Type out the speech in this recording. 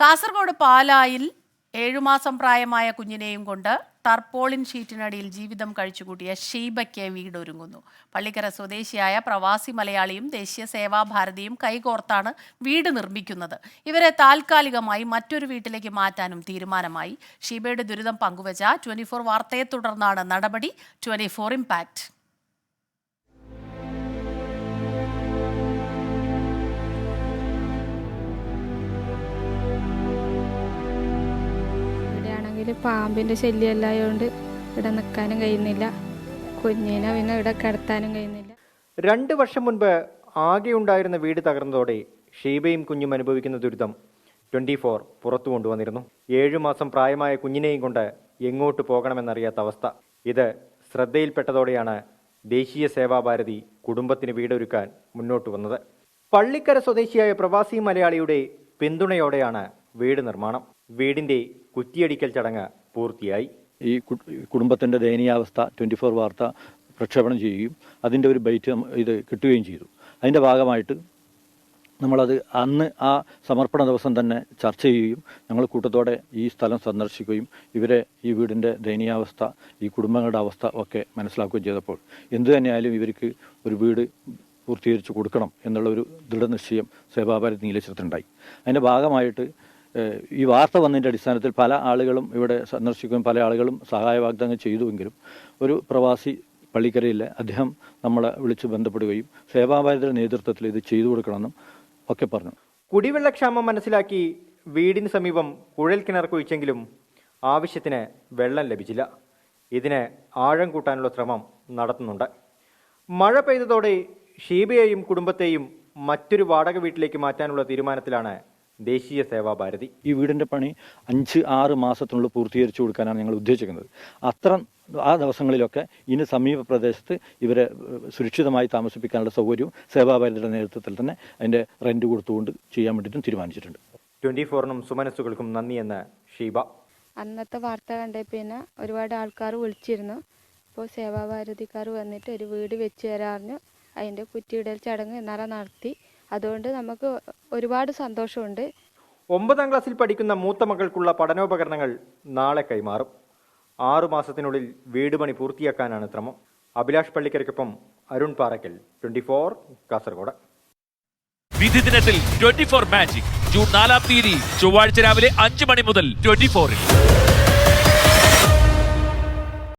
കാസർഗോഡ് പാലായിൽ 7 മാസം പ്രായമായ കുഞ്ഞിനെയും കൊണ്ട് ടർപോളിൻ ഷീറ്റിനടിയിൽ ജീവിതം കഴിച്ചുകൂട്ടിയ ഷീബയ്ക്ക് വീടൊരുങ്ങുന്നു. പള്ളിക്കര സ്വദേശിയായ പ്രവാസി മലയാളിയും ദേശീയ സേവാഭാരതിയും കൈകോർത്താണ് വീട് നിർമ്മിക്കുന്നത്. ഇവരെ താൽക്കാലികമായി മറ്റൊരു വീട്ടിലേക്ക് മാറ്റാനും തീരുമാനമായി. ഷീബയുടെ ദുരിതം പങ്കുവച്ച 24 വാർത്തയെ തുടർന്നാണ് നടപടി. 24 ഇംപാക്ട്. പാമ്പിൻ്റെ ശല്യമല്ലായതുകൊണ്ട് ഇവിടെ നിൽക്കാനും കഴിയുന്നില്ല, കുഞ്ഞിനെ പിന്നെ ഇവിടെ കിടത്താനും കഴിയുന്നില്ല. 2 വർഷം മുൻപ് ആകെ ഉണ്ടായിരുന്ന വീട് തകർന്നതോടെ ഷീബയും കുഞ്ഞും അനുഭവിക്കുന്ന ദുരിതം 24 പുറത്തു കൊണ്ടുവന്നിരുന്നു. 7 മാസം പ്രായമായ കുഞ്ഞിനെയും കൊണ്ട് എങ്ങോട്ട് പോകണമെന്നറിയാത്ത അവസ്ഥ. ഇത് ശ്രദ്ധയിൽപ്പെട്ടതോടെയാണ് ദേശീയ സേവാഭാരതി കുടുംബത്തിന് വീടൊരുക്കാൻ മുന്നോട്ട് വന്നത്. പള്ളിക്കര സ്വദേശിയായ പ്രവാസി മലയാളിയുടെ പിന്തുണയോടെയാണ് വീട് നിർമ്മാണം. വീടിന്റെ കുറ്റിയടിക്കൽ ചടങ്ങ് പൂർത്തിയായി. ഈ കുടുംബത്തിൻ്റെ ദയനീയാവസ്ഥ 24 വാർത്ത പ്രക്ഷേപണം ചെയ്യുകയും അതിൻ്റെ ഒരു ബൈറ്റ് ഇത് കിട്ടുകയും ചെയ്തു. അതിൻ്റെ ഭാഗമായിട്ട് നമ്മളത് അന്ന് ആ സമർപ്പണ ദിവസം തന്നെ ചർച്ച ചെയ്യുകയും ഞങ്ങൾ കൂട്ടത്തോടെ ഈ സ്ഥലം സന്ദർശിക്കുകയും ഇവരെ ഈ വീടിൻ്റെ ദയനീയാവസ്ഥ, ഈ കുടുംബങ്ങളുടെ അവസ്ഥ ഒക്കെ മനസ്സിലാക്കുകയും ചെയ്തപ്പോൾ എന്തു തന്നെയായാലും ഇവർക്ക് ഒരു വീട് പൂർത്തീകരിച്ച് കൊടുക്കണം എന്നുള്ളൊരു ദൃഢനിശ്ചയം സേവാഭാരതി നീലച്ചിത്രത്തിനുണ്ടായി. അതിൻ്റെ ഭാഗമായിട്ട് ഈ വാർത്ത വന്നതിൻ്റെ അടിസ്ഥാനത്തിൽ പല ആളുകളും ഇവിടെ സന്ദർശിക്കുകയും പല ആളുകളും സഹായ വാഗ്ദാനം ചെയ്തുവെങ്കിലും ഒരു പ്രവാസി പള്ളിക്കരയിലെ അദ്ദേഹം നമ്മളെ വിളിച്ച് ബന്ധപ്പെടുകയും സേവാഭാരതിയുടെ നേതൃത്വത്തിൽ ഇത് ചെയ്തു കൊടുക്കണമെന്നും ഒക്കെ പറഞ്ഞു. കുടിവെള്ളക്ഷാമം മനസ്സിലാക്കി വീടിന് സമീപം കുഴൽ കിണർ കുഴിച്ചെങ്കിലും ആവശ്യത്തിന് വെള്ളം ലഭിച്ചില്ല. ഇതിന് ആഴം കൂട്ടാനുള്ള ശ്രമം നടത്തുന്നുണ്ട്. മഴ പെയ്തതോടെ ഷീബയെയും കുടുംബത്തെയും മറ്റൊരു വാടക വീട്ടിലേക്ക് മാറ്റാനുള്ള തീരുമാനത്തിലാണ് ദേശീയ സേവാഭാരതി. ഈ വീടിൻ്റെ പണി 5-6 മാസത്തിനുള്ളിൽ പൂർത്തീകരിച്ചു കൊടുക്കാനാണ് ഞങ്ങൾ ഉദ്ദേശിക്കുന്നത്. ആ ദിവസങ്ങളിലൊക്കെ ഇനി സമീപ പ്രദേശത്ത് ഇവരെ സുരക്ഷിതമായി താമസിപ്പിക്കാനുള്ള സൗകര്യവും സേവാഭാരതിയുടെ നേതൃത്വത്തിൽ തന്നെ അതിൻ്റെ റെന്റ് കൊടുത്തുകൊണ്ട് ചെയ്യാൻ വേണ്ടിയിട്ടും തീരുമാനിച്ചിട്ടുണ്ട്. 24നും സുമനസ്സുകൾക്കും നന്ദിയെന്ന് ഷീബ. അന്നത്തെ വാർത്ത കണ്ടേ പിന്നെ ഒരുപാട് ആൾക്കാർ വിളിച്ചിരുന്നു. ഇപ്പോൾ സേവാഭാരതിക്കാർ വന്നിട്ട് ഒരു വീട് വെച്ച് തരാറിഞ്ഞു. അതിൻ്റെ കുറ്റിയിടൽ ചടങ്ങ് ഇന്നലെ നടത്തി. അതുകൊണ്ട് നമുക്ക് ഒരുപാട് സന്തോഷമുണ്ട്. 9ാം ക്ലാസ്സിൽ പഠിക്കുന്ന മൂത്ത മകൾക്കുള്ള പഠനോപകരണങ്ങൾ നാളെ കൈമാറും. 6 മാസത്തിനുള്ളിൽ വീട് പണി പൂർത്തിയാക്കാനാണ് ശ്രമം. അഭിലാഷ് പള്ളിക്കരയ്ക്കൊപ്പം അരുൺ പാറയ്ക്കൽ, 24 കാസർഗോഡ്. വിധി ദിനത്തിൽ 24 മാജിക് ജൂൺ 4 ചൊവ്വാഴ്ച രാവിലെ 5 മണി മുതൽ 24-ൽ.